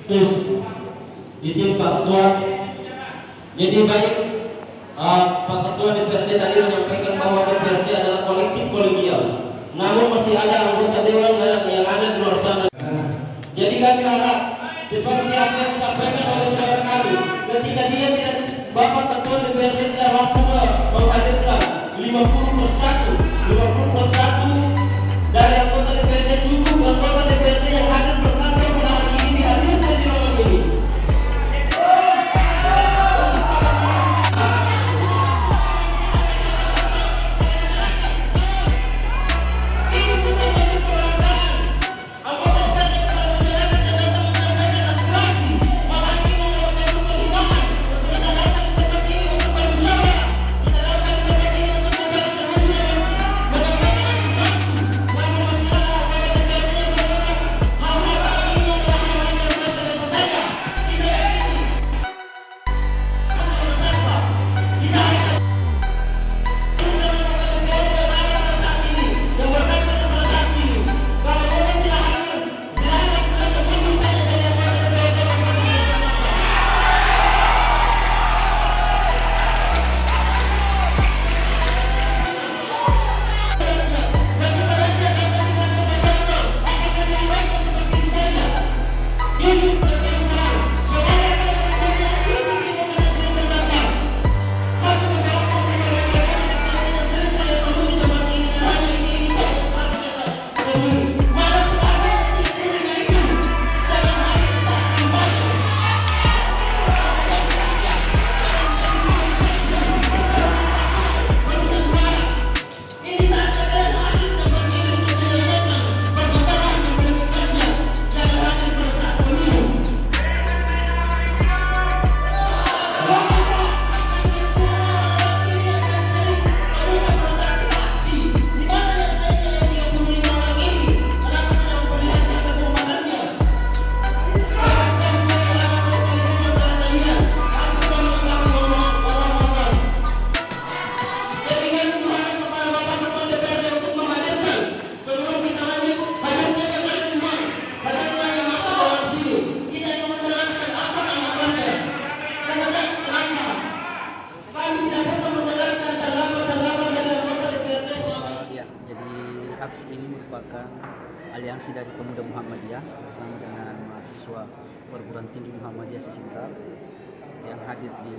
Terus izin Pak Ketua. Jadi baik, Pak Ketua DPRD tadi menyampaikan bahwa DPRD adalah kolektif kolegial. Namun masih ada anggota dewan yang ada di luar sana. Jadi kami harap seperti apa yang disampaikan oleh saudara kami, ketika dia tidak, Bapak Ketua DPRD tidak mampu menghadirkan 50+1 dari anggota DPRD, cukup anggota DPRD yang hadir berkantor pada hari ini dihadirkan di ruangan ini. Aksi ini merupakan aliansi dari pemuda Muhammadiyah bersama dengan mahasiswa perguruan tinggi Muhammadiyah Sisintrap yang hadir di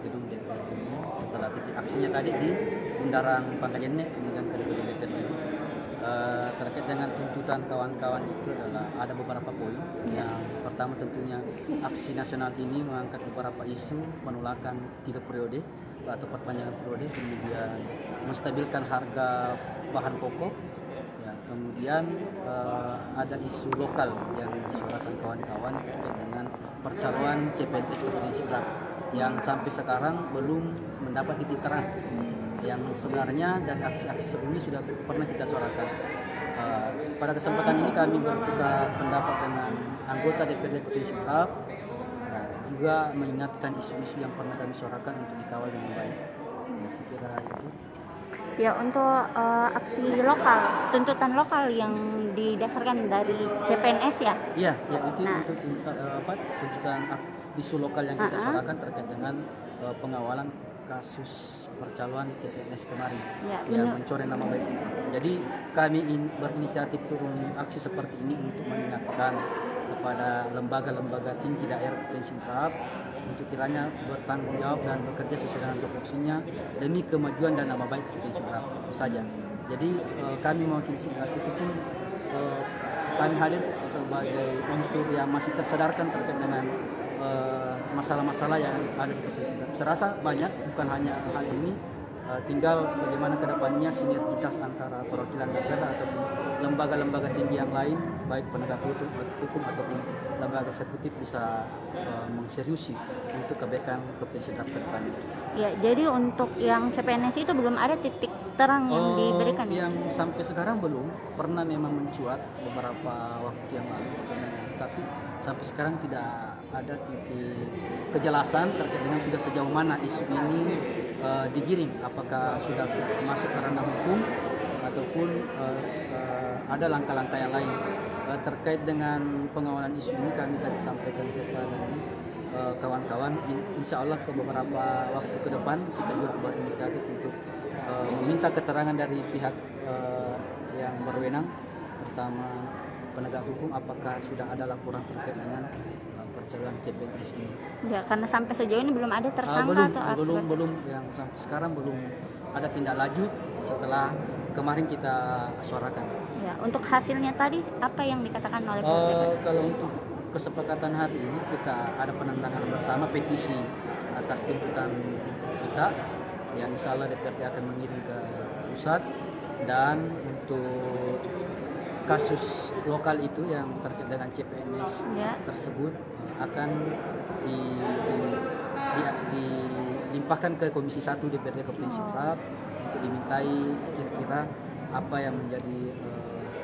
gedung DPR ini setelah titik aksinya tadi di Bundaran Pangkajennek kemudian ke gedung DPR ini. Terkait dengan tuntutan kawan-kawan itu adalah ada beberapa poin. Yang pertama tentunya aksi nasional ini mengangkat beberapa isu penolakan 3 periode atau perpanjangan periode, kemudian menstabilkan harga bahan pokok. Kemudian ada isu lokal yang disuarakan kawan-kawan terkait dengan percaloan CPNS Kabupaten Sidrap yang sampai sekarang belum mendapat titik terang, yang sebenarnya dari aksi-aksi sebelumnya sudah pernah kita suarakan. Pada kesempatan ini kami bertukar pendapat dengan anggota DPRD Kabupaten Sidrap, juga mengingatkan isu-isu yang pernah kami suarakan untuk dikawal dengan baik. Saya kira itu. Ya, untuk aksi lokal, tuntutan lokal yang didasarkan dari CPNS ya? Iya, ya itu untuk tuntutan isu lokal yang kita suarakan terkait dengan pengawalan kasus percaloan CPNS kemarin yang mencoreng nama baik. Jadi kami berinisiatif turun aksi seperti ini untuk mengingatkan kepada lembaga-lembaga tinggi daerah Provinsi Sidrap untuk kiranya bertanggung jawab dan bekerja sesuai dengan tupoksinya demi kemajuan dan nama baik Provinsi Sidrap, itu saja. Jadi kami mewakili Sidrap itu pun kami hadir sebagai unsur yang masih tersadarkan terkait dengan masalah-masalah yang ada di Provinsi Sidrap. Saya rasa banyak, bukan hanya hal ini. Tinggal bagaimana kedepannya sinergitas antara perwakilan daerah ataupun lembaga-lembaga tinggi yang lain, baik penegak hukum ataupun lembaga eksekutif bisa mengseriusi untuk kebaikan Provinsi Sidrap ke depan. Ya, jadi untuk yang CPNS itu belum ada titik terang yang diberikan. Yang sampai sekarang belum, pernah memang mencuat beberapa waktu yang lalu, tapi sampai sekarang tidak ada titik kejelasan terkait dengan sudah sejauh mana isu ini digiring, apakah sudah masuk ke ranah hukum ataupun ada langkah-langkah yang lain. terkait dengan pengawalan isu ini kami tadi sampaikan kepada kawan-kawan, insya Allah ke beberapa waktu ke depan kita juga buat inisiatif untuk meminta keterangan dari pihak yang berwenang, pertama penegak hukum, apakah sudah ada laporan terkait dengan percalonan CPNS ini. Ya, karena sampai sejauh ini belum ada tersangka atau belum yang sampai sekarang belum ada tindak lanjut setelah kemarin kita suarakan. Ya, untuk hasilnya tadi apa yang dikatakan oleh PRD? Kalau untuk kesepakatan hari ini kita ada penandatangan bersama petisi atas tuntutan kita yang insya Allah DPRD akan mengirim ke pusat, dan untuk kasus lokal itu yang terkait dengan CPNS tersebut akan dilimpahkan ke Komisi 1 DPRD Kabupaten Sidrap untuk dimintai kira-kira apa yang menjadi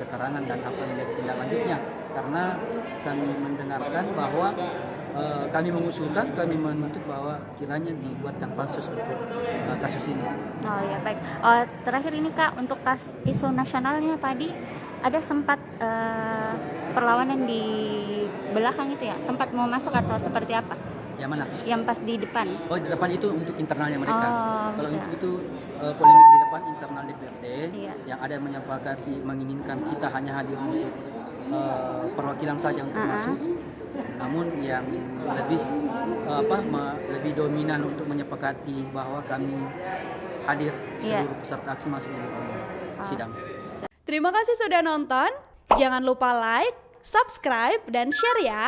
keterangan dan apa yang menjadi tindak lanjutnya, karena kami mendengarkan bahwa kami mengusulkan, kami menuntut bahwa kiranya dibuatkan pansus untuk kasus ini. Oh ya, baik. Terakhir ini Kak, untuk isu nasionalnya tadi ada sempat perlawanan di belakang itu ya, sempat mau masuk atau seperti apa? Yang mana? Yang pas di depan. Oh, di depan itu untuk internalnya mereka. Kalau iya. untuk itu polemik di depan internal DPRD, Iya. yang ada yang menginginkan kita hanya hadir untuk perwakilan saja untuk masuk. Namun yang lebih lebih dominan untuk menyepakati bahwa kami hadir seluruh peserta aksi masuk di sidang. Terima kasih sudah nonton. Jangan lupa like, subscribe, dan share ya.